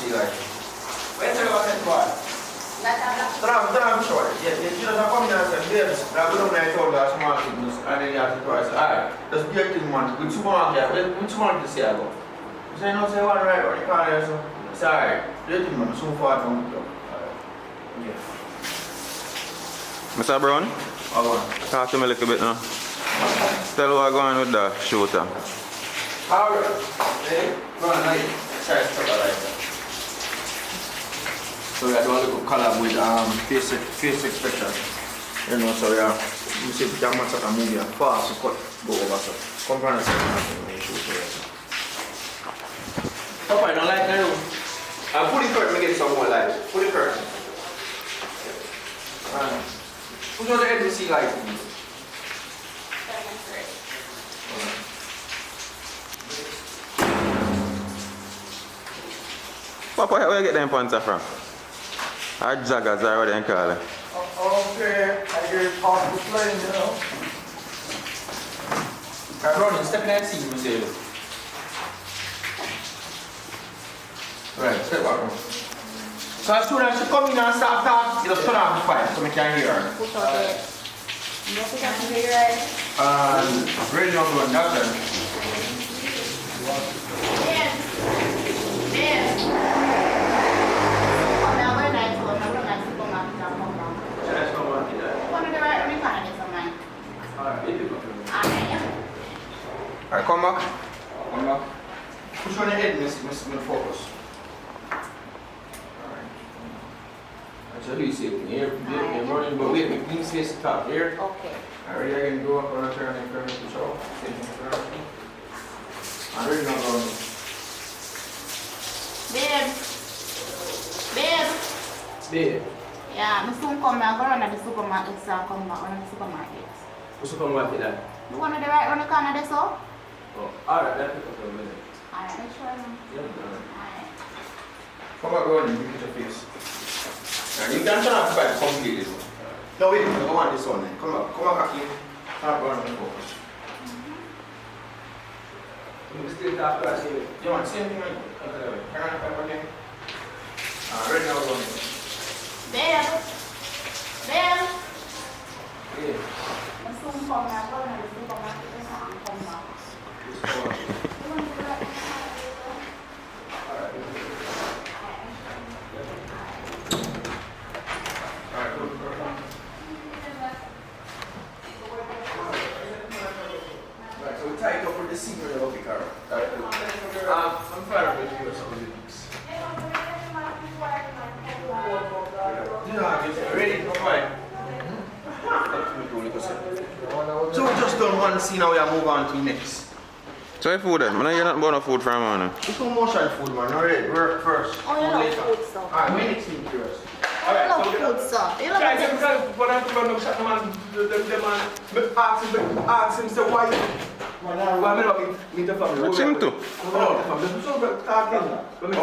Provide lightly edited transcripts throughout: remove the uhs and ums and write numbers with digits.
see like. Where's the one boy? Tram short. Yeah, you just have come here and say, babes, I'm going to told us small things and then you have to twice. Alright, that's big thing man. Good supermarket, which one to say about? You say no say one right on the corner so. Sorry, big thing man, so far from the yeah. Mr. Brown? Talk to me a little bit now. Tell what going with the shooter. Alright, hey, go on, like, try to stop like that. So we are doing a little collab with face expression. You know, so yeah, you see if you can match up a movie and fast, you cut, go over so. Come from the second half when you shoot it. Papa, you don't like that room? Pull the curtain, make it some more light. Pull the curtain. Who's on the edge to see light? Papa, where you get them pants from? Or joggers or what they call it? Okay, I get off the plane, you know. Ronnie, step in that seat, you say. Right, step back. So as soon as you come in and start talking, you just turn off the fire so we can hear her. Put out it. You put out the right? Ready on the doctor. Alright, come back. Come back. Push on the head, miss focus. Alright. Actually, you see it here, you're running, but wait, make me face the top here. Okay. Alright, I can go up on a turn and curve to show. I'm ready now, going. Babe. Yeah, I'm soon come back. I'm going to the supermarket, so I'll come back on the supermarket. What's the supermarket then? You want to the right on the corner there, so? Oh, alright, let's pick up for a minute. Alright, make sure. Yeah, Alright. come back around and look at your face. And you can turn off the bike completely. No, wait, I want this one then. Come back in. Turn around and focus. You still talk to us here. You want the same thing? Turn on the camera again. Right now, we're going. Babe. Yeah. I'm soon come back. I'm going to the supermarket, so I'll come back. Right, so we tie it up with the seam of the car. I'm fine with you or something. Ready? Fine. So we just done one scene, now we are move on to next. So your food then? I know you're not buying no food from man. It's no motion food, man. Alright, work first. Oh, you love food stuff. Alright, we need to first. I love food stuff. You love food. When I come and shut the man, ask him, say why? Why me not meet the family? What's him to? So talking. When me say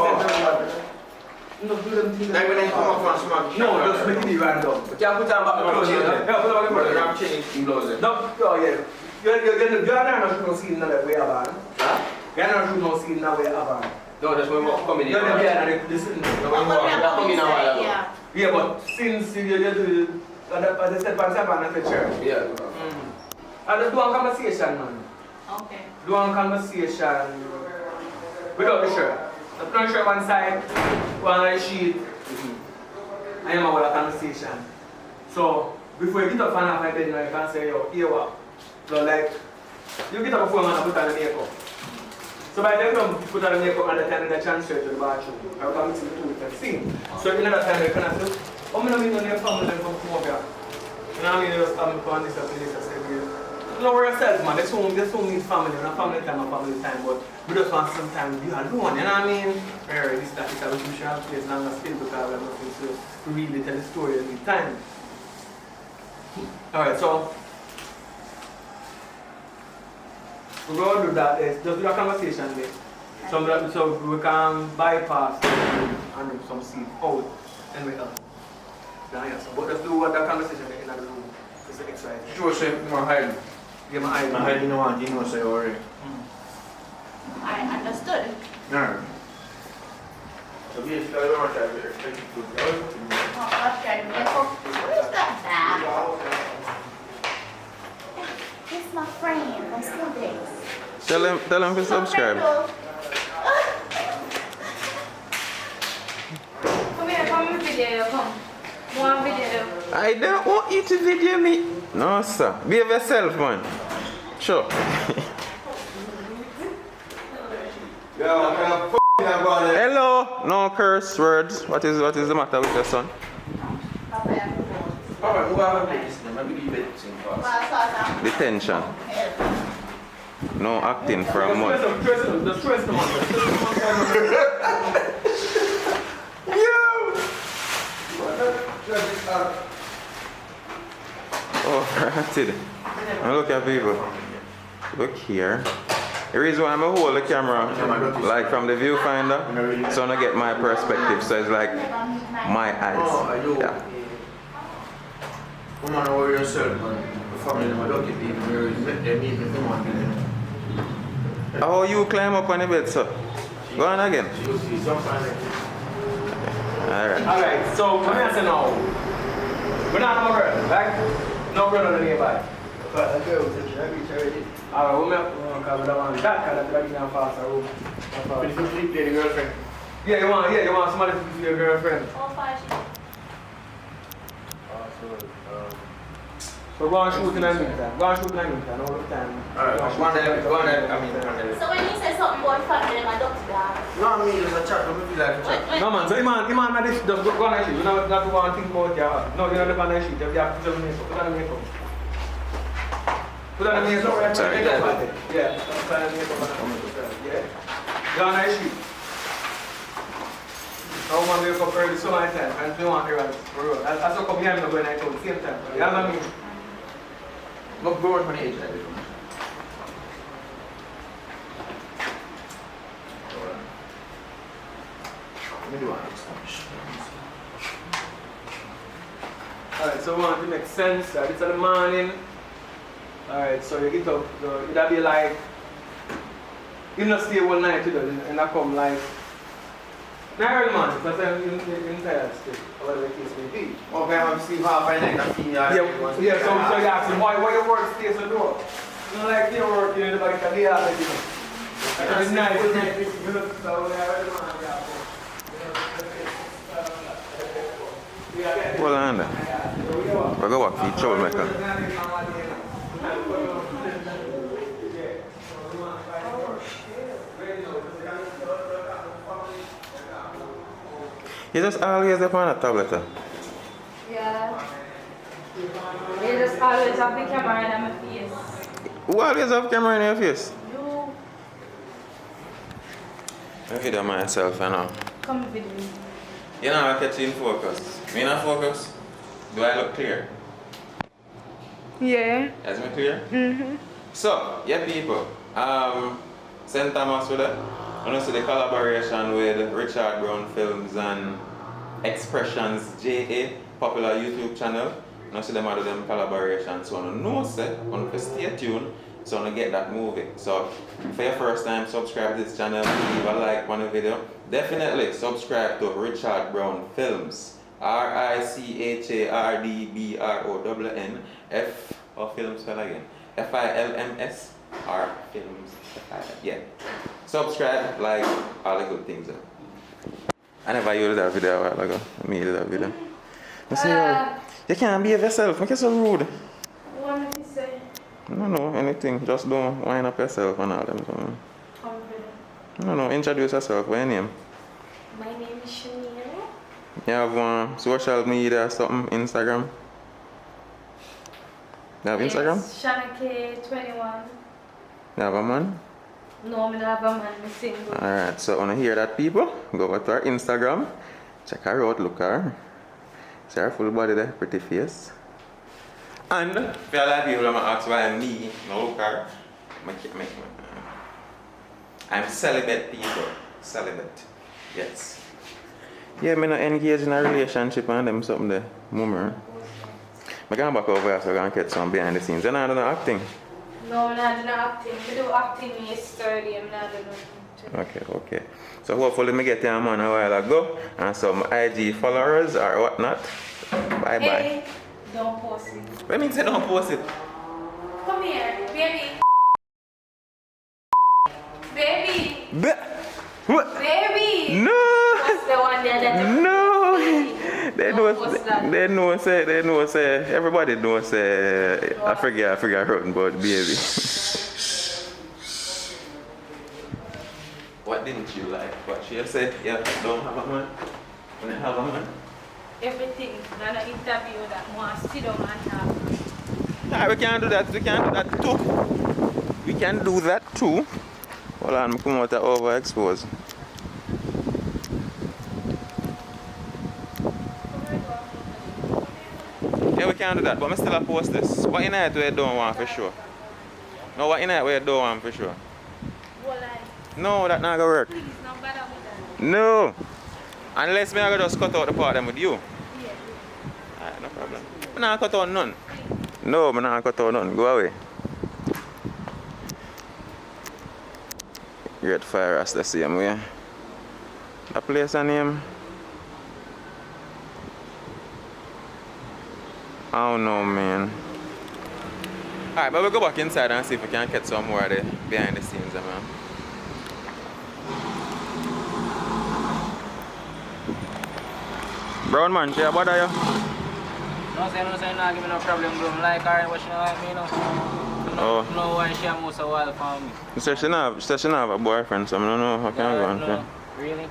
no, do them things. Like when they come up on some. No, just make it random. But you have to put on back the clothes. Yeah, put on back the clothes. I'm changing clothes. No, oh yeah. You're not shooting no scene now that we have on. Huh? You're not shooting no scene now we have on. No, that's when we come in. You're not behind the scene. Yeah, but since you do the step and step and the church. Yeah. And do one conversation, man. Okay. Do one conversation without the shirt. The front shirt one side, one on the sheet. I am about a conversation. So before you get up and off like that, you can say, yo, here what? So like, you get up before man and put on the makeup. So by the time you put on the makeup and the time you transfer to the bathroom, I will come to the two and sing. So in that time you can say, oh, I don't mean your family from over here. You know what I mean? You just come on this and this and say, don't worry yourself, man. There's so many family, not family time, but we just want some time to be alone, you know what I mean? Alright, this that is a crucial place, and I'm still because I'm not to really tell the story every time. Alright, so we're going to do that, just do a conversation there. So we can bypass and do some seed out and we help. But just do what that conversation in the room. It's exciting. Sure, say more hide. Give my eye. My hide, you know what? You know, say already. I understood. No. So basically, I don't try to be expected to do it. Where's that bag? This is my friend from school days. Tell him to subscribe. Come here, come in video, come. One video. I don't want you to video me. No, sir. Behave yourself, man. Sure. Hello. No curse words. What is the matter with your son? Papa, who have a place? Maybe give it to him. Detention. No acting for a month. The stress them Oh, ratted. Now look at people. Look here. The reason why I'm going to hold the camera, like from the viewfinder, so I get my perspective. So it's like my eyes. Yeah. Come on over yourself, man. The family, I don't get people. They meet me, come on. How you climb up on the bed, sir? Go on again. Alright, so what I say now? We're not no brother, right? No brother nearby. Alright, we have to cover one that kind of dragging down faster room. The girlfriend. Yeah, you want somebody to be your girlfriend. So go and shoot in the meantime. Go and shoot in the meantime, all the time. Alright, go on there. So when you say something about family, I don't do that. No, I mean, there's a chat, don't feel like a chat. No man, so Iman not this, just go on and shoot. You know, not to want to think about your, no, you don't have to shoot. You have to put on the makeup. Put on the makeup. Put on the makeup. Sorry. Yeah, put on the makeup. Yeah. Go on and shoot. I want to wake up early so many times, and you want to run for real. That's how come behind me going at the same time. You know what I mean? Look, go on the age, I think. Alright, so we want to make sense. It's in the morning. Alright, so you get up, it'll be like, you not stay all night, you know, and I come like, not early morning, because I'm in tired still, whatever the case may be. Okay, I'm sleep half an night, I feel so you ask him, why your work stays so door? You know, like your work, you know, like a day after, you know. It's nice, you know, so we have early morning, Hold on there. We're going to walk for each troublemaker. You just always up on a tablet. Yeah. You just always have the camera in my face. Who always have camera in your face? You. I video myself, you know. Come with me. You know, I catch you in focus. Me not focus? Do I look clear? Yeah. Is me clear? Mm-hmm. So, yeah people, St. Thomas with it. And also the collaboration with Richard Brown Films and Xpressions JA, popular YouTube channel. And also them do them collaboration. So I know say, I stay tuned, so I get that movie. So for your first time, subscribe to this channel, leave a like on the video. Definitely subscribe to Richard Brown Films. RICHARDBROWN F or Films spell again. FILMS or Films. Yeah. Subscribe, like, all the good things. I never used that video a while ago. I made that video. I say, you can't be yourself. Make yourself rude. What did you say? No, anything. Just don't wind up yourself and all them. So. No, introduce yourself. What's your name? My name is Shanira. You have social media or something? Instagram? You have Instagram? Shanake21. You have a man? No, I don't have a man. I'm single. Alright, so when you hear that, people, go over to our Instagram. Check her out, look her. See her full body there, pretty face. And, if you like people I'm ask why me, no look her. I'm celibate, people. Celibate. Yes. Yeah, I'm not engaged in a relationship and them something there. Mummer. I'm going back over here so I can get some behind the scenes. You're not doing acting? No, I'm not doing acting. I do acting yesterday. I'm not doing Okay. So hopefully me get your man a while ago and some IG followers or whatnot. Bye. Hey, don't post it. What mean say don't post it? Come here, baby. Baby. What? Baby. No. That's the one there that No. They know say everybody know say I forget wrote about baby. What didn't you like? What she said? Yeah, don't have a man. When I have a man. everything. And an interview that wants to sit down and talk. Nah, we can do that too. We can do that too. Hold on, come out of overexpose. Yeah, we can do that, but I still post this. What in it we don't want for sure? No, what in it we don't want for sure? No, that not gonna work. Please, no bother with that. No. Unless me I just cut out the part them with you. Yeah. Alright, no problem. I'm not cut out none. No, I'm not cut out none. Go away. Great Fire as the same way. The place and name? I don't know, man. Alright, but we'll go back inside and see if we can get some more of the behind the scenes, man. Brown man, she bother you? No, say no, give me no problem, bro. Like her, what she like me, no. No, why she almost a while for me. She said she not have a boyfriend, so I don't know how can I go on. No, really?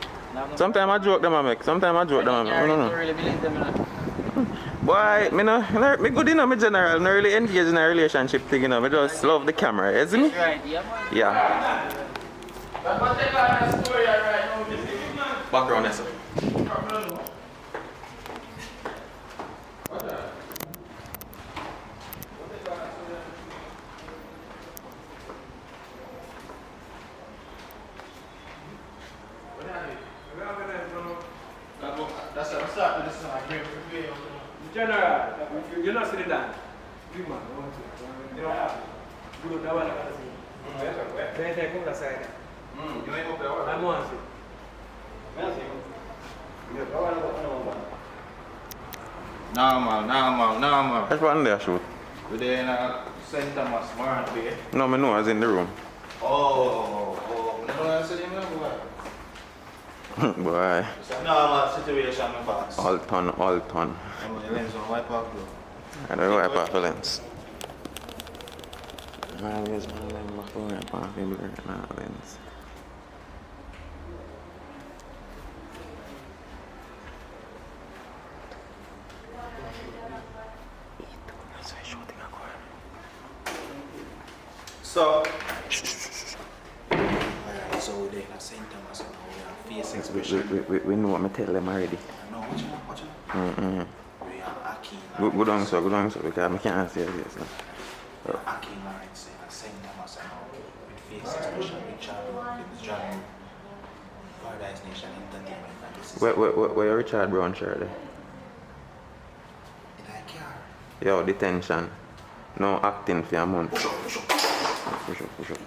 Sometimes I joke them, I make. Sometimes I joke them, I make. I don't know. really believe them, you know. Boy, me good enough, me general. I really engage in a relationship thing, you know. I just love the camera, isn't it? Right, yeah, man. Yeah. Background, yes, sir. That's what I started this one. General, you're not sitting down. Big man, I want to. Good, that one I got to see. Then they come to the side. You ain't up there. I'm on to. Normal. That's one there, shoot. We're there in St. Thomas, Warren Bay. No, me know I was in the room. Oh. You know what I said, you know what? Boy. It's a normal situation, my boss. All ton. I'm going to lens on wipe off, bro. I don't wipe off the lens. Always my lens before I wipe off the lens. So we're there at St. Thomas and we have face expression. We know what I tell them already. No, watch out. We have Aki. Go down, so, because I can't see it. So. Aki Lawrence at St. Thomas and with face expression, with Charlie, with John, Paradise Nation Entertainment. And this is Where your Richard Brown shirt there? in a car. Yo, detention. No acting for a month. Push up.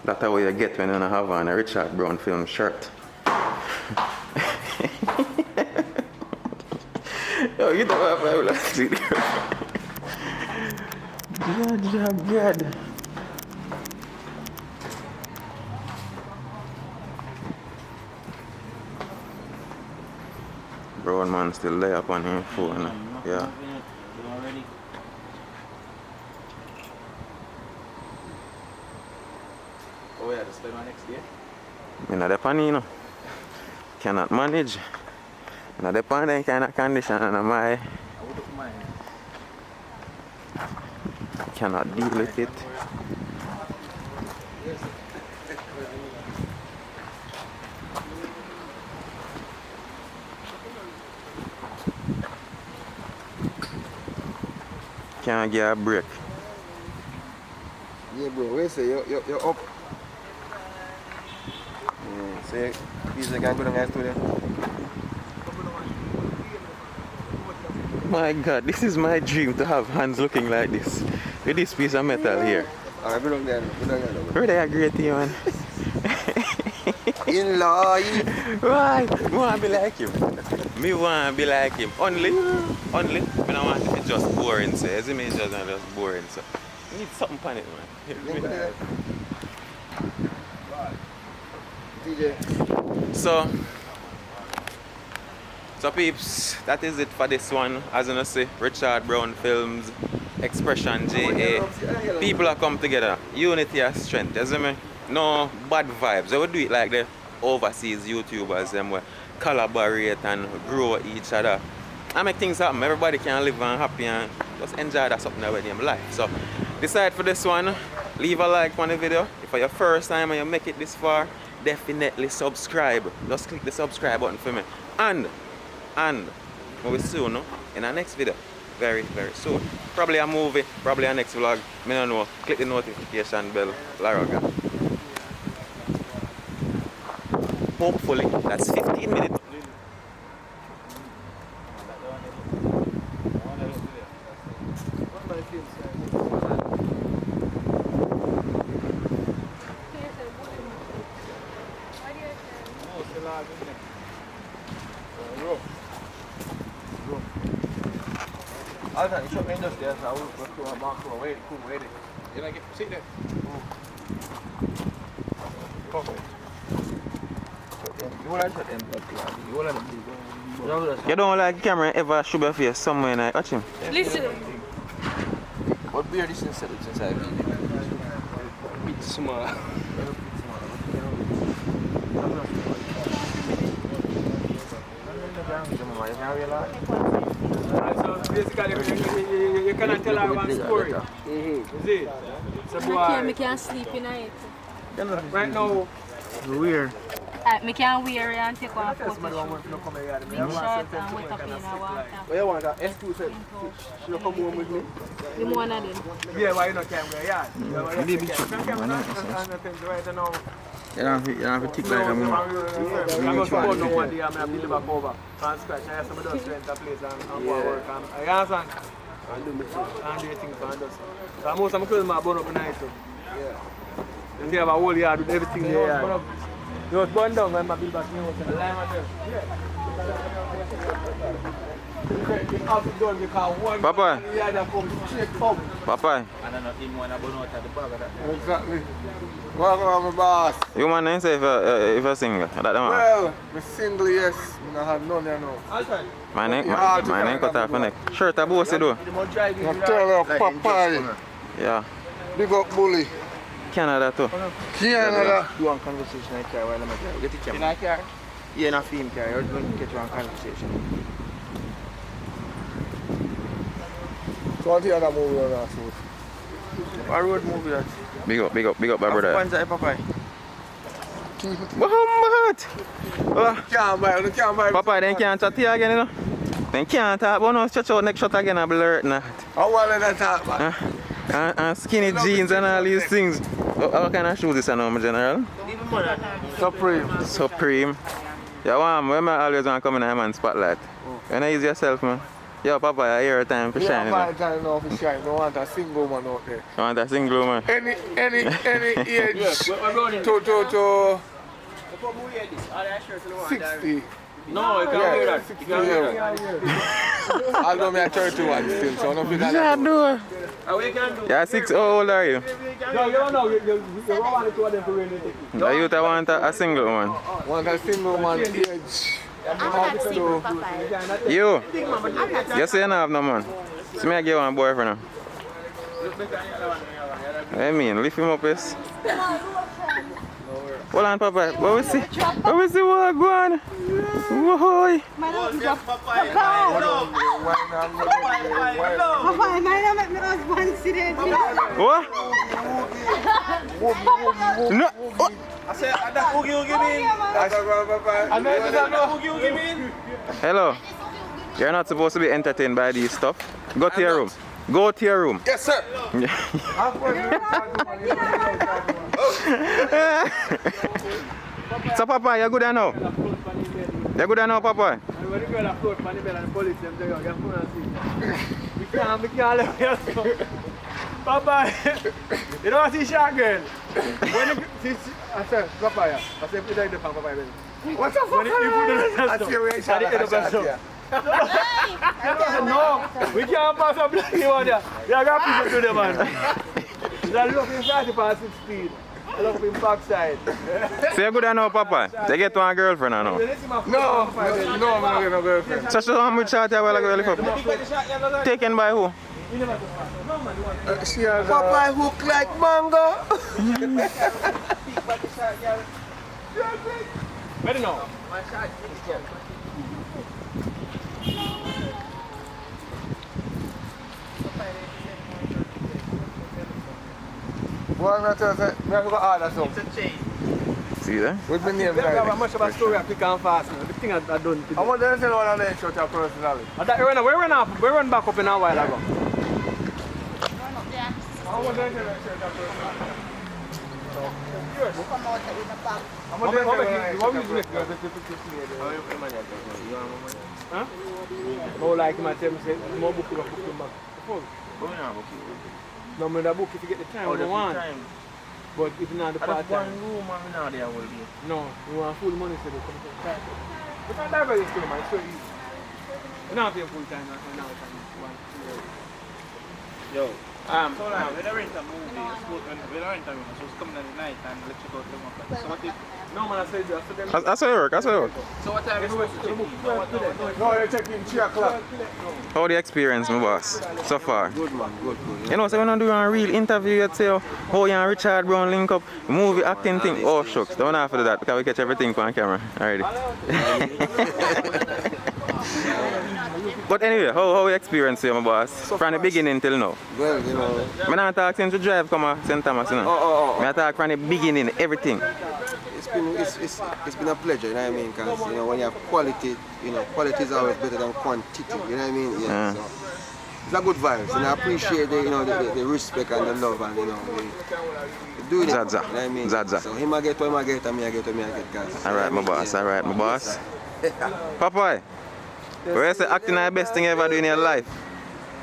That's how you get when you don't have on a Richard Brown film shirt. Yo, you don't have a plastic. God. Brown man still there up on his phone. Yeah. Oh, yeah, just play my next day. I'm not depend, you know. Cannot manage. I'm not depend on kind of condition and I cannot deal with it. Can't get a break. Yeah, bro, wait, say you're up. Yeah, say, please, I can go down guys today. My God, this is my dream to have hands looking like this. With this piece of metal here. Alright, we don't get it. Where they agree to you, man? In-law. Why? Me want to be like him. Me want to be like him. Only. I don't want it to be just boring, so. As me just not just boring, so. You need something on it, man. DJ. So peeps, that is it for this one. As you know, say, Richard Brown Films, Expression JA. People are come together. Unity and strength, you see me? No bad vibes. They would do it like the overseas YouTubers, them will collaborate and grow each other. I make things happen. Everybody can live and happy and just enjoy that something about them life. So decide for this one. Leave a like on the video. If it's your first time and you make it this far, definitely subscribe. Just click the subscribe button for me. And we'll be soon, no? In our next video. Very, very soon. Probably a movie, probably a next vlog. I don't know. Click the notification bell. Laraga. Hopefully, that's 15 minutes. Alter, ich hab mir das der Sau, was du machst, wait. You like it? Sit there. You don't like the camera ever show your face somewhere and I watch him? Listen. What beer this inside? Bit small. So basically, you cannot tell her one story. You see? So I can't sleep in it. right now, Weird. I can't wear it and take one photo. somebody want to come here. Big shirt and wake up in a water. What you want? Excuse me. She come home with me. The one of them. Yeah, why you not come here? Yeah. Maybe you don't have to tick like a I'm going to go no one day. I'm going to build back over. From scratch. I have some of those to enter place and go work. I understand. And do things and do. So most of my clothes are burn up in the night. Yeah. They have a whole yard with everything there. You was burn down when I build back new house. Papa. Papa. And then him want to burn out at the bag of that. Exactly. Welcome on my boss. You want to say if a singer? That the man. Well, I'm single, yes. I have none there now. My name cut off my neck. Shirt a bossy though. I'm telling you, Papa. Yeah. Big up bully. Canada too. Canada. Do one conversation I carry while I'm at get it camera. In a car? Yeah, in a film car. You're going to get one conversation. So what the other movie on that shoot? A road movie that. Big up, my brother. Panza Papa. Muhammad! Can't buy. Papa, they can't chat here again, you know? They can't talk, but no, stretch out next shot again and blur it now. How well did that talk, man? And skinny jeans and all these things. What kind of shoes this now, my general? Supreme. Yeah, when I always want to come in a man's spotlight. You know, ease yourself, man. Yo, Papa, I hear time for shining. Yeah, time now for shine. Don't want a single man out there. You want a single man? Any age to 60. No, you can't hear that. You can't hear that. Although I'm 31 still, so I don't feel Yeah, that. do. We can do. Yeah, 6. How old are you? No, you don't know. You don't want to them to really take it. The youth want a single man. Want a single man age. I'm not single, Papa. You? You say you don't have no man. See me I give one boyfriend now. I mean, lift him up, yes. Hold on, Papa. What we see? What we see what go on? Whoa. Papa, my make me husband sit there. What? No. What? I said, that Oogie mean? Oogie mean? Hello. You're not supposed to be entertained by these stuff. Go to your room. Go to your room. Yes, sir. So, Papa, you're good now? You're good now, Papa? When the girl approach the bell and the police them say, you can't let me go. Papa, you don't see shot girl. When you see, I said, Papa, I said, put it in Papa. What's up, Papa? You put it in the I see where you shot at. No, we can't pass a black one there. You got to put it to the man. They're looking 30 past 6 speed. I love him backside. So you good now, Papa? They get one girlfriend or no? No, I'm not getting a girlfriend. So how much shot you well taken by who? Papa hook like mango. Ready now? Boy, I'm not telling you, I'm going to order something. See that? What's my name? I don't have much of a story, I pick and fast. The thing I done today. I want to tell you what I'm shot your personality. We run back up in a while ago. I want to tell you your personality. Come out in the back. What will you make? Huh? No, like him, I tell him, say, more book, you book him back. No, I'm going to book if you get the time, I want. But if not the part time. No, you want full money, so they come to the time. You can't divert this to them, it's so easy. You don't have to pay full time, now Yo, so like, when I rent a movie, when I rent a movie, so it's coming at the night and let you go to the so what if... no, man, I said you. That's how it work, that's how it work. So what time is it supposed to check in? No, you're checking 3 o'clock. How the experience, my boss, so far? Good man, good. You know, so when I'm doing a real interview, you'd say, oh, you and Richard Brown link up, movie acting thing. Oh, shucks, don't have to do that because we catch everything on camera already. But anyway, how you experience you, my boss? From the beginning till now? Well, you know. I'm not talking to drive come to St. Thomas, you know. I talk from the beginning, everything. It's been a pleasure, you know what I mean? Because, you know, when you have quality, you know, quality is always better than quantity, you know what I mean? Yeah. So, it's a good vibes, and I appreciate the, you know, the respect and the love, and, you know, do it. Zaza. You know what I mean? Zaza. So him I get, him I get, and me I get, me I get, guys. Alright, my boss, alright, my boss. Papa, where is the acting the best thing you ever do in your life?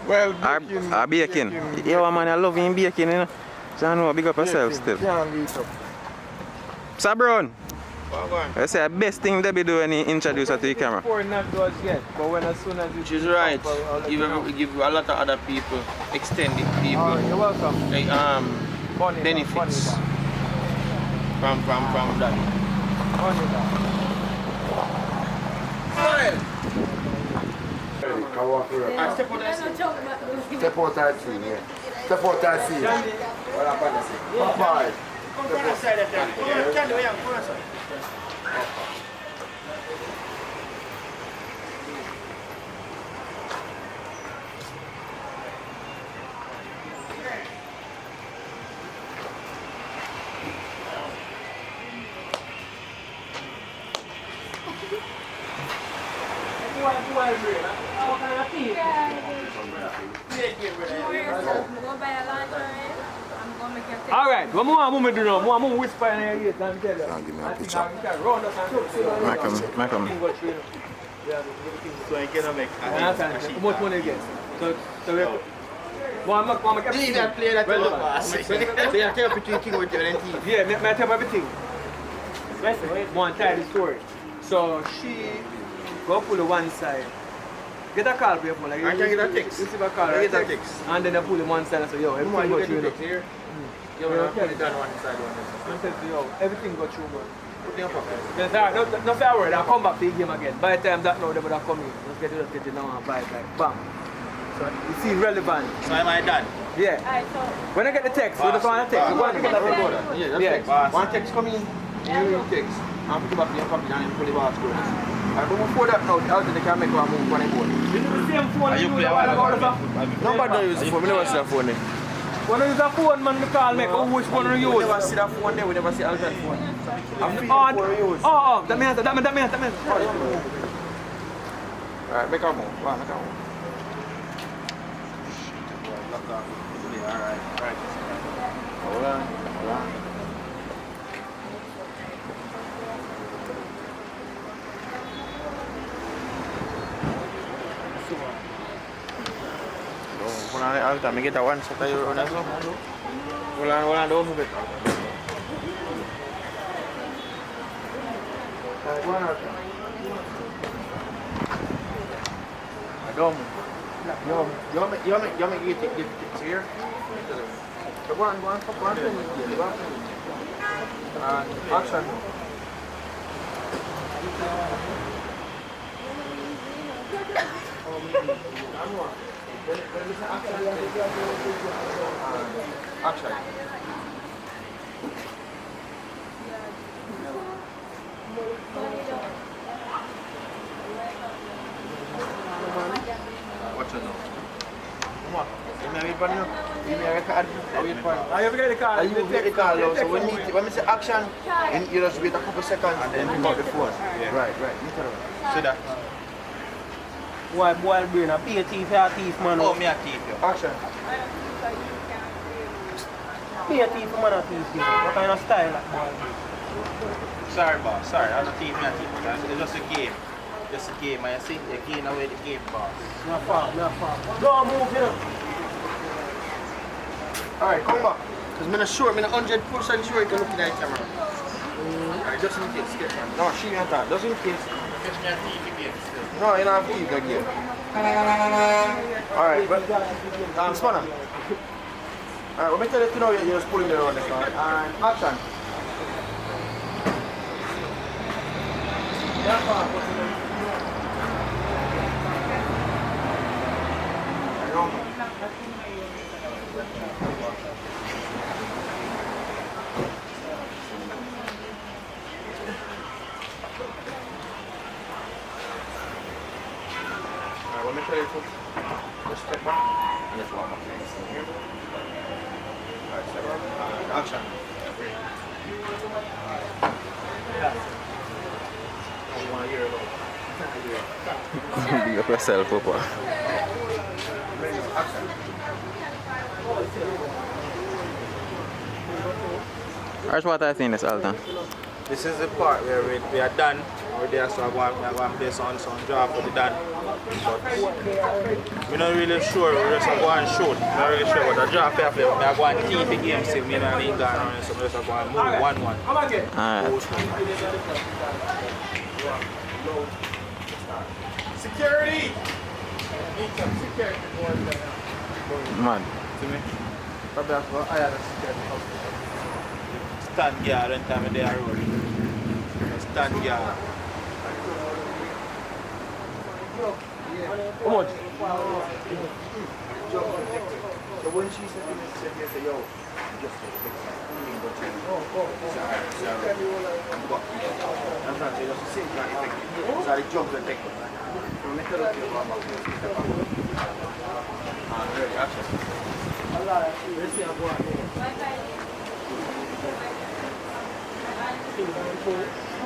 Well, baking. Yeah, man, I love him baking, you know. So I know, big up yourself still. Sir Brown, I say the best thing they be doing is introduce her to the camera. She's right. Give you a lot of other people, extended people. Oh, you're welcome. Like, benefits from that. Step out that scene, yeah. Step out that scene. Bye. Alright, what more I'm do now? More whisper in your ears and tell you. Give me a picture. Malcolm. So I cannot make How much money again? So we have play that well, boss. So you tell between King with you and TV. yeah, may I tell everything? One tell the story. So she go pull the one side. Get a call for your phone. Like, I can get a text. You see a call, I get a text. and then you pull the one side and say, yo, everything got through. Here. You will put it down one side, one side. And say, yo, everything got through, man. Put it in your pocket. Yes, sir. No fair word. I'll come back to the game again. By the time that now, they would have come in. Let's get it now and buy it like bam. So you see relevant. So am I done? Yeah. When I get the text, we just want to text. You want to get that recorder. Yeah, text. One text come in, you text. And put it back in your pocket and then pull the bar screw. But before that now, out they can make one move on the board. This is the same phone you use a while ago. Nobody use the phone, we never see a phone there. When you use a phone, man, we call me. Which phone you use? We never see that phone there, we never see Alton phone. I'm feeling Oh, phone you use. that means. Alright, make a move. Wow, make a move. Alright. Hold on. All the time. I get a one shot of you run as well. Hold on, don't move it. One out. Don't move. You make it here. Go on. Action. Action. Watch it now. Come on. Give me a record now. Give me a record. I have the card. You get the call now. So when we say action, and you just wait a couple seconds and then pick up the phone. Yeah. Right. See that? Boy, brain, a pay thief, a thief, man. Oh, me a thief, yo. Action. Pay a thief, man, a thief, yo. What kind of style that boy? Sorry, boss. Sorry, I'm not team, me a team. It's just a game. Just a game. I see you're giving away the game, boss. No far. Go move, you know. Alright, come back. Because I'm not sure, I'm not 100% sure you can look at that camera. Alright, just in case. No, she ain't that. Just in case. Catch me a thief again still. No, you don't have to eat again. Alright, but Spanner. Alright, let me tell you to know you're just pulling me around the car. And action. Let me tell you to just step back and just walk back. Alright, step back. Action. You want to hear it all? Big up yourself, Papa. Action. That's what I think is Alton. This is the part where we are done. We're there, so I'm going to play some job for the done. But we're not really sure. We're just going to shoot. I'm not really sure what the job I play. I'm going to keep the game still. Me and I ain't going on, so we're just going to move 1-1. Alright. Security! Mad. See me? Probably have to go higher than security. Stand guard when time they are rolling. Stand guard. How much? So when she said to me, she said, yo, just take it. I'm not saying just the same kind of thing. So I jump and take it. So make it up to your mama. Ready, action. Let's see how go on here.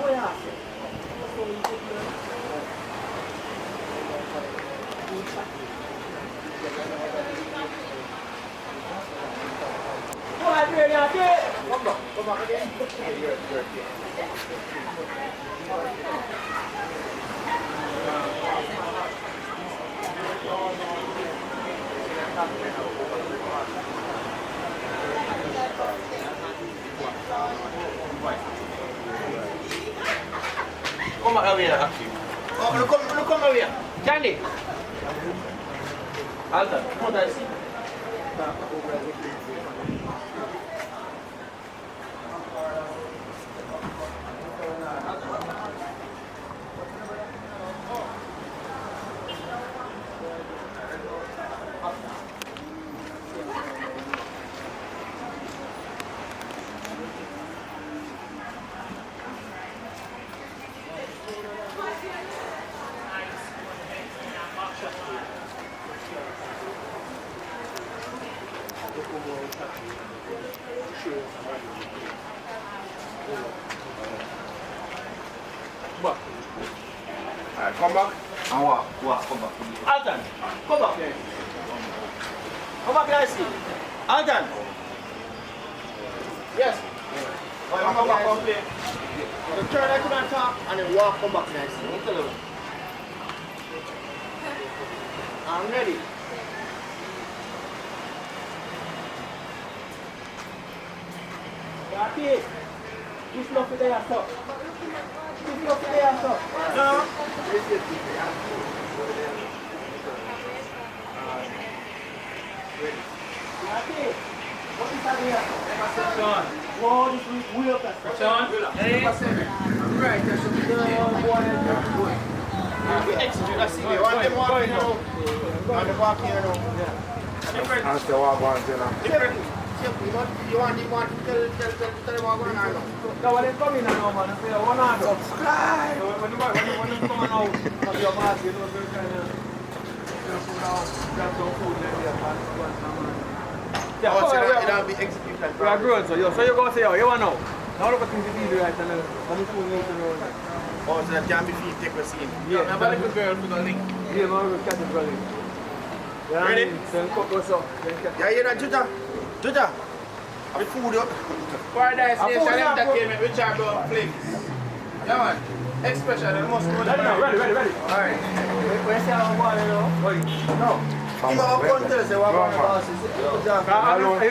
Oh yeah. Come back again. Come back over here, actually. Oh, look over here. Candy. Alton, what I see? Back. Alright, come back and walk, come back. Alton, come back here. Come back here, I see. Alton. Yes. Come back, come play. You turn right to the top and then walk, come back nicely. Don't tell you. I'm ready. there, so. Keep up there, so. No. What is that here? Sean. Whoa, this is way up there. Sean? Hey. Right, there should be we execute that scene. You want them walking here now? Want them walking here now? Yeah. Different. And still walk on, you know. Different. You want to tell them what going on now? No, when they come in now, man, say, what on? Subscribe! So when you come out of your mask, you know, they're kind of, grab some food, then they are yeah, oh, so it'll be executed. We are growing, so you go say, you want now? Now look at things to do right and when you food out to run. Oh, so that can be feed take a scene. Yeah. Remember the girl for the link? Yeah, man, we'll catch it for link. Ready? Then cook us up. Yeah, you know, Juta. The food up. Paradise Nation Entertainment, which are about flicks. Yeah, man. Expression, you must know that. Ready. Alright. Where's the other one, you know? No. You know, I'm going to tell us what one of the bosses is. You can't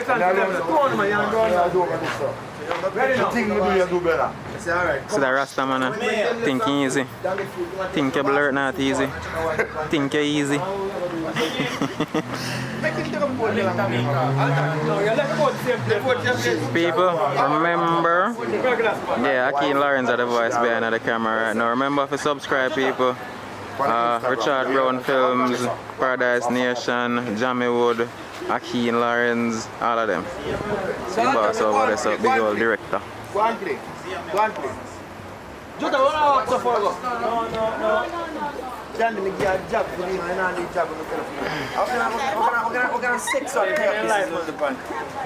tell them. Go on, man, you're going. Ready now. Think you do better. It's alright. So the Rasta man, thinking easy. Think you blur not easy. Think you easy. People, remember, yeah, Akeem Lawrence are the voice behind the camera right now. Remember to subscribe, people. Richard Brown Films, Paradise Nation, Jamie Wood, Akeem Lawrence, all of them. The boss over there, so big old director. Go and play. Juta, what are you for? No. Jandy, me give a job for you, and I need job for me. We're going to sex on the life of the fun.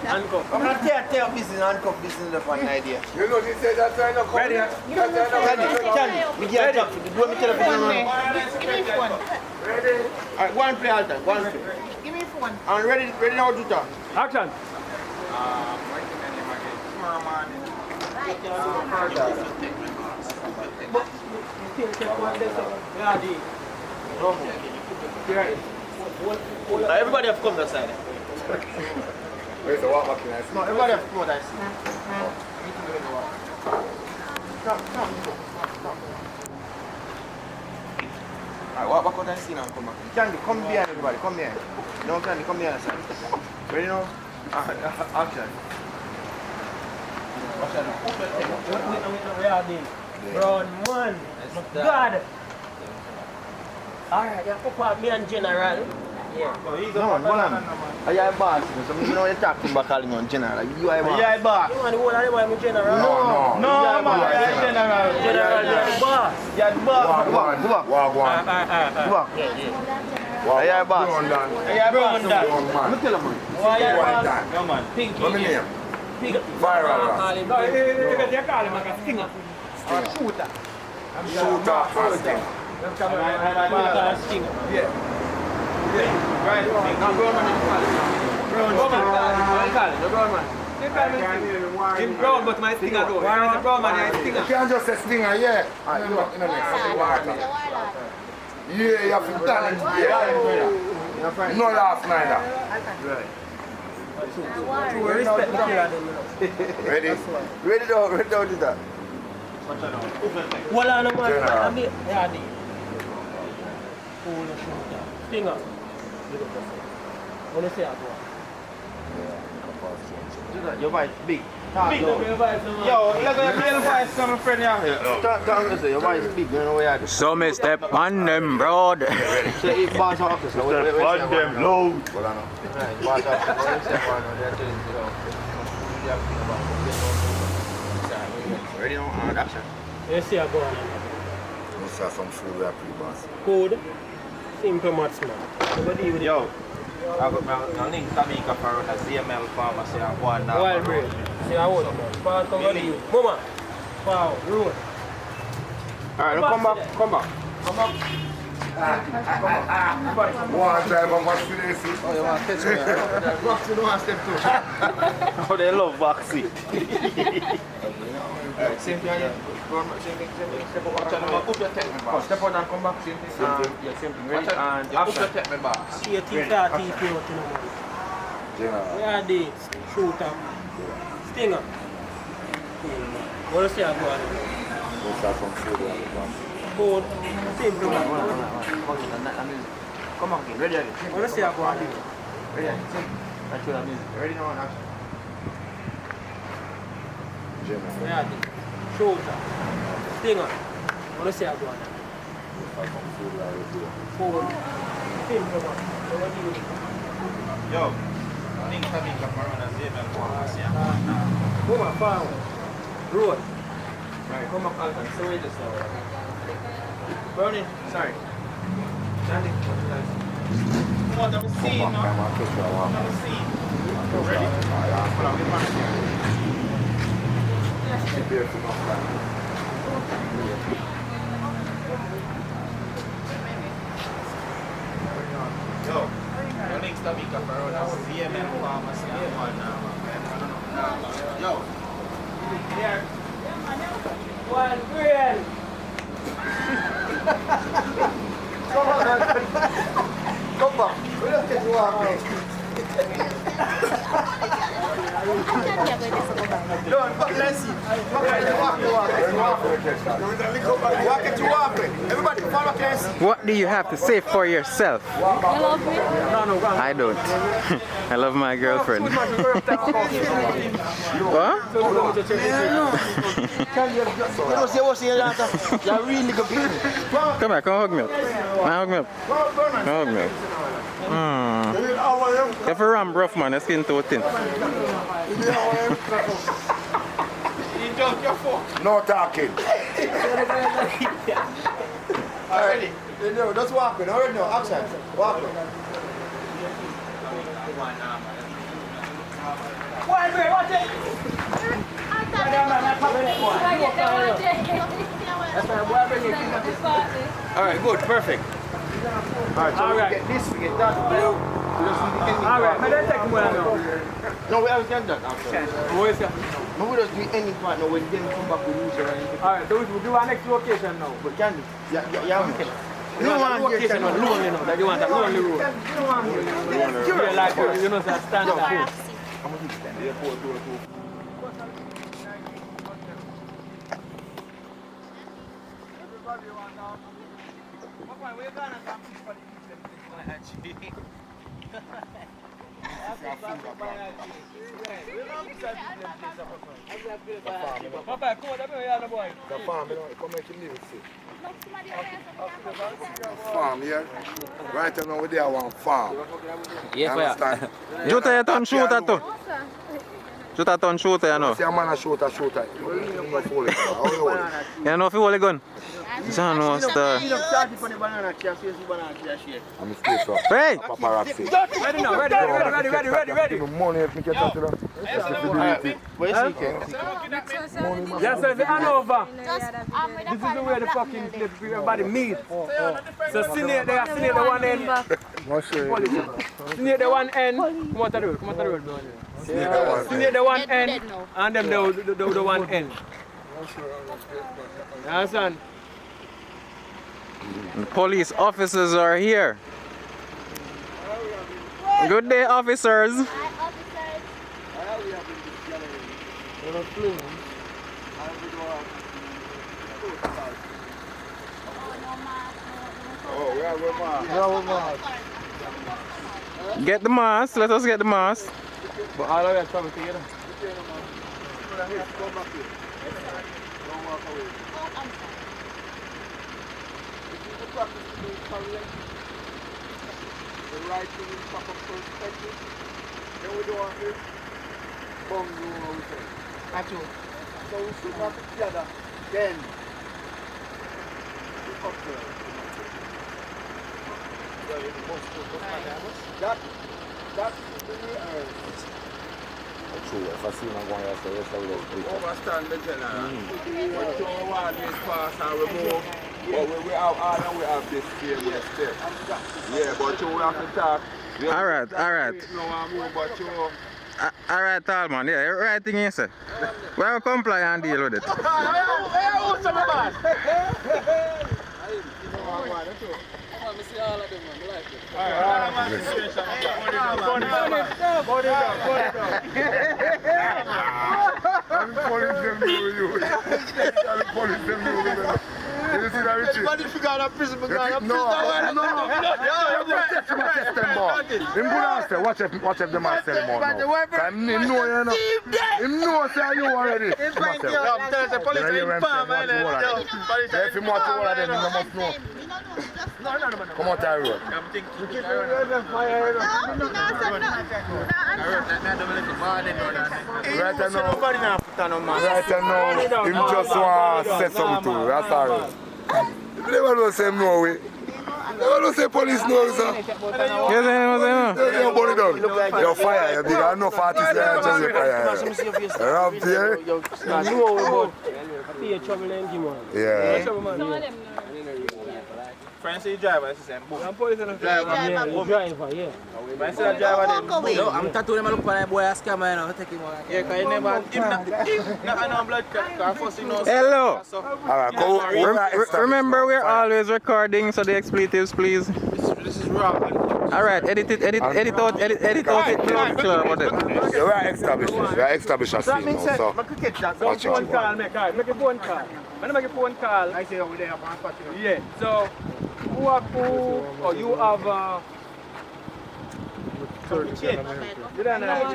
Handcuff. I'm going to tear business and handcuff business the fun idea. You know, he said that's right now. Ready? Jandy, me give a job for you. Do me tell you. Give me phone. Ready? Alright, go and play all time. Go and play. Give me phone. And ready now, Juta. Action. Everybody have come to side. Where's the walk back in there? No, everybody have come to side. Alright, walk back out and see now and come back. Candy, come behind everybody, come behind. No, Candy, come behind the side. Ready now? Action. Brown man. God. Alright, you put me and General. Yeah. No, hold on. You are a boss, so you know you talk to me about calling me on General. You are a boss. You are a boss. You want the one of them I'm General? No, man, you are General. General, you're the boss. You are the boss. Go back. Walk on. Go back. You are a boss. Brown Dan. You are a boss. Man. Let me tell you, man. Why you White boss? Dan. No man. Pinky. What's my name? Viral. No, you call him like a stinger. Or a shooter. Shooter and sting. Stinger. Yeah. Right. Now Brown man is calling. Brown man. The Brown man. Him brown, but my stinger though. Why is the brown man a stinger? You can't just say stinger, yeah. Alright, you know, next. Yeah, you have to done it. Yeah. No laugh neither. Right. Respect the killer. Ready now, do that. Well, I know man. Yeah, D. Stinger. What do you say that Your voice big. Big, your voice, man. Yo, look at your voice coming friend here. Talk to your voice big, you know where you are. So me step on them, broad. So if boss officer, Step on them low. Well, I know. Right, boss officer, step on them, they're telling you. Ready now, action. You see I go on. You saw some food we are pre-boss. Code. Simple maths, man. Yo, I got my link Tamika for a ZML pharmacy and one now. Wild bread. See I would. Pass over to you. Mama. Wow, road. Alright, come back. One drive on what's for this? Oh, you want to catch me? Box, you don't want to step too. Oh, they love vaccine. Alright, same thing again. Same thing. Step up. Step out and come back. Same thing. Yeah, same thing. Ready? And action. Me box. See a T-30 float, you know. General. Where are they? Shooter. Stinger. What do you say about it? We'll start some food on the bus. Food. Simple. Come on, again. Ready again. What do you say about it? Ready again. That's what I mean. Ready now, action. Yeah, shoulder. Stinger. What do you say about it? Food. Simple one. Yo, things coming up around as well. Come on, farm. Road. Right, come up, Alton. So wait just now. Burning. Sorry. Standing. What I'm seeing now. I'm seeing. Ready? Hold on, we're running here. Yo, your links coming up around as VML pharmacy and one now. Yo. Here. One green. Come back. We don't get to walk. No, let's see. Walk it to walk. Everybody follow us. What do you have to say for yourself? You love me? I don't. I love my girlfriend. What? You're really good. Come here, come hug me up. Hug me up. Hug me up. If a ram rough man, the skin too thin. No talking. Alright. No, just walk in. Alright, no, action. Walk in. Alright, good, perfect. Alright, so we get this, we get that. Alright, but then take more now. No, we haven't done that after. What is that? No, we don't do any part now when them come back with news or anything. Alright, so we do our next location now. But can we? Yeah, we can. You don't want location now, lonely now. That you want a lonely road. Yeah, like you know, that standard. Farm here. Right now we there one farm. Yeah, understand? Juta ya ton shooter to. Juta ton shooter ya no. See a man a shooter. You know if you hold a gun? John knows the... Hey! Paparazzi. Ready now, ready. Money if me get that to them. Yes, sir, the Hanover. This is the way the fucking everybody meet. So Sinead there, Sinead the one end. Sinead the one end. Come on to the road, Sinead the one end, and them the one end. You understand? The police officers are here. Good day, officers. Get the mask. Let us get the mask. But all of us come together. The right thing in proper perspective. Then we do want this. Boom, do what we say. Actually. So we sit back together. Then we up there. That's the earth. True, if I see him going to say, yes, I will speak. Overstand the general. But you want this pass and remove. But we have this failure step. Yeah, but you have to talk. Alright. Alright, Talman, yeah, right thing you say. We will comply and deal with it. them know you. The police them know you. You see that Richie? But if you got a prison, we got a prison. No. Test them, boy. Him good answer. Watch if the man sell him out now. Him know you know. Him know say you already. I'm telling the police are in farm, man. If him watch all of them, you must know. Come on, Ty Road. I'm thinking. Right now, him just want to say something to you. That's all. You never know say him no way. You never know say police know, sir. Yes, I You burn it down. You're fire. You're big. I know 40 just fire. Rob here. Yeah. Friends say driver, I say boom. I'm police and Driver, driver, yeah. If I say driver, then boom. No, I'm tattooing him look for that boy a scammer, you know, take him on. Yeah, because he never, no blood clot, first he knows. Hello. Alright, go. Remember, we're always recording, so the expletives, please. This is raw. Alright, edit out it. You are established. You are established as that means now, so. make a call, Watch it. make a phone call. When I make a phone call, I say over there, I'm unfortunate. yeah. So you have you don't know.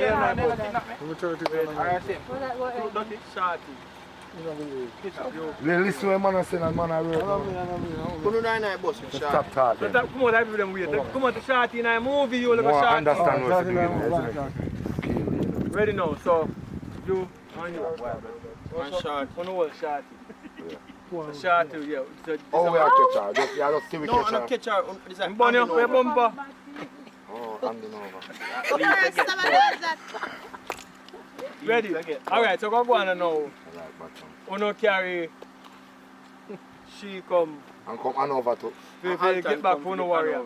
Listen to man say and man I road. Stop talking. Come on, I give them wait. Come on to Shorty in a movie, you look at Shorty. Understand what you mean. Ready now, so you and you. One shot. One whole Shorty. Shorty, yeah. Oh, we are catch her. Just see we No, catch I'm not her. catch her. It's a Bunny, we bumper. Oh, handing over. Ready? Alright, so go on now. Uno carry she come And come on over to. get back for no warrior.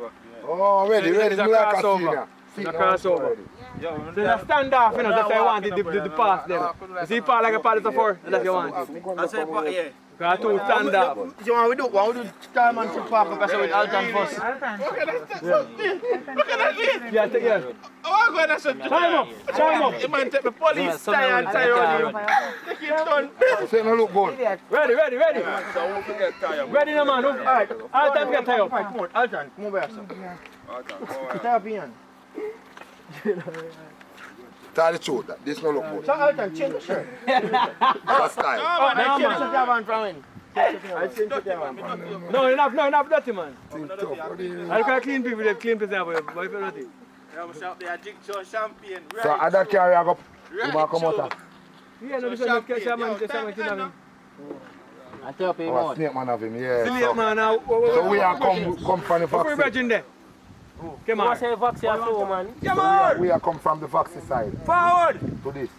Oh, ready. Me like a senior. The crossover. So you stand off, you know, that's why I wanted the pass them. You see pass like a pass of four, that's what you want. I say, yeah. Because two stand up. So what we do time and to park because with Alton first. Yeah, take care. Oh, I'm going to say, Time up. you man take the police tie and tie on you. Take it done. Say no look good. Ready. Ready now, man. Alright, Alton get tied up. Come on, Alton, come over here, sir. Tie up in. Tell the truth, this no look good. So Alton, change the shirt. That's time. No, man, I change the javan from him. I change the javan from him. No, enough dirty, man. I look at clean people, they clean people, but if you're dirty. They are drinking champagne. So other carry I go. You want come out? Yeah, no, this is not shaman. I tell people. Oh, snake man of him, yeah. Snake man, now. So we are come from the What's Foxy. your there? Come on. Say Foxy a flow, man. Come on! We are come from the Foxy side Forward! to this.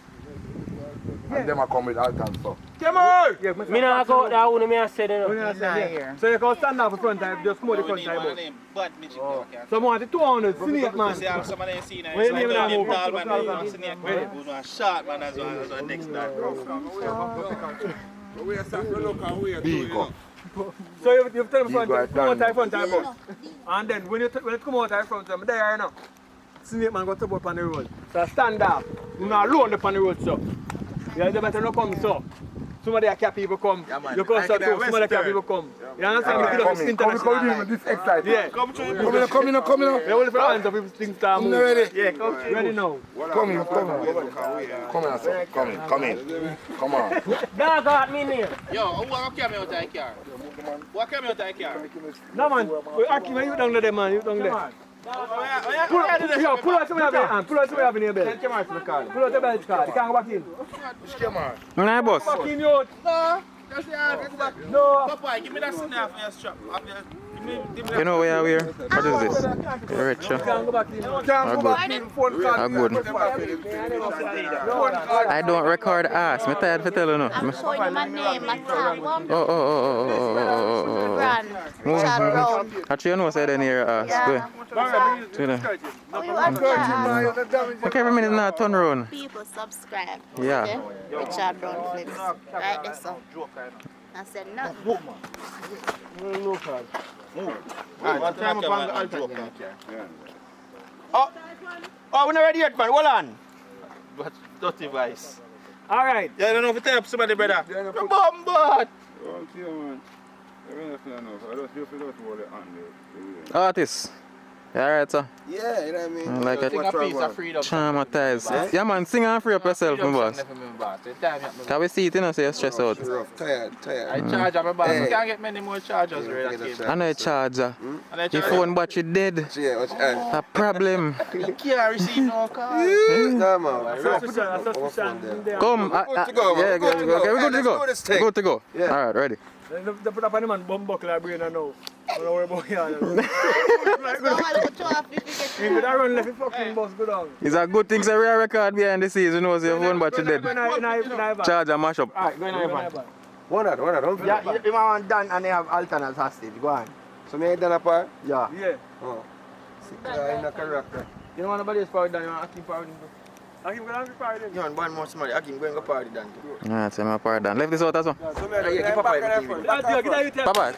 And them are come with Alton, so. Come on! Me not go out there, only me I said, you know. So you can stand up in front time, just come out the front time. So I want the 200, snake man. Somebody seen it. Where you name that move? Shot man as well next time. Big up. So you tell them front time, come out the front time bus. And then when you come out the front time, there you know. Snake man got to go up on the road. So stand up. You not alone up on the road, so. Yeah, they better not come, so. Somebody can people come. You come so too, somebody can people come. You understand? We could have international. This exciting. Yeah. Come in. We only for hands of people things start moving. Ready? Yeah, come ready now. Come in, sir. Come in. Come on. Dog got me near. Yo, who came out of the car? What came out of the car? No man, Aki, you down there, man. You down there. Pull out some of your belt. Pull out some of your belt. Pull out the belt card. You can't go back in. Nah, boss. Back in, you. No, that's the go back. No. Papa, give me that snap for your strap. You know where we are? What is this? You're rich, You can't go back in. I don't record ass. I'm tired for telling you. I'm showing you my name, my tag. Oh. Brand. Richard Brown. Actually, you know what's in here ass. Yeah. Okay, every minute now, turn around. People subscribe. Yeah. Okay? Richard Brown Flips. Right there, so. I said nothing. Oh, we're not ready yet, man. Hold on. But dirty vice. Alright. Yeah, I don't know if you tell somebody, brother. No bombard. Artist. You alright, sir? Yeah, you know what I mean? Like a Think a piece of freedom. traumatized. Yeah, man, sing and free up yourself, my boss. Can we see it, you know, so you're stressed out? Rough, tired. I charge my boss. You can't get many more chargers, really. I know a charger. Your phone battery dead. Yeah, A problem. You can't receive no call. no, man. Come. Yeah, okay, we're good to go. We're good to go. Alright, ready. They put up a man bum buckle like brain and now. I don't worry about you. You could have run left the fucking bus go down. It's a good thing that we are record behind the scenes, you know, so your phone battery dead. Charger mash up. Alright, go in Ivan. One out, don't feel Yeah, you want Dan and they have alternate hostage. Go on. So me done apart? Yeah. Yeah. Oh. Sick in a character. You don't want nobody else power Dan, you want Akim power Dan. Akim go down to party then. You want one more somebody, Akim go and go party Dan. Alright, so I'm a power down. Left this out as well. So me, keep up on the TV. Bye bye.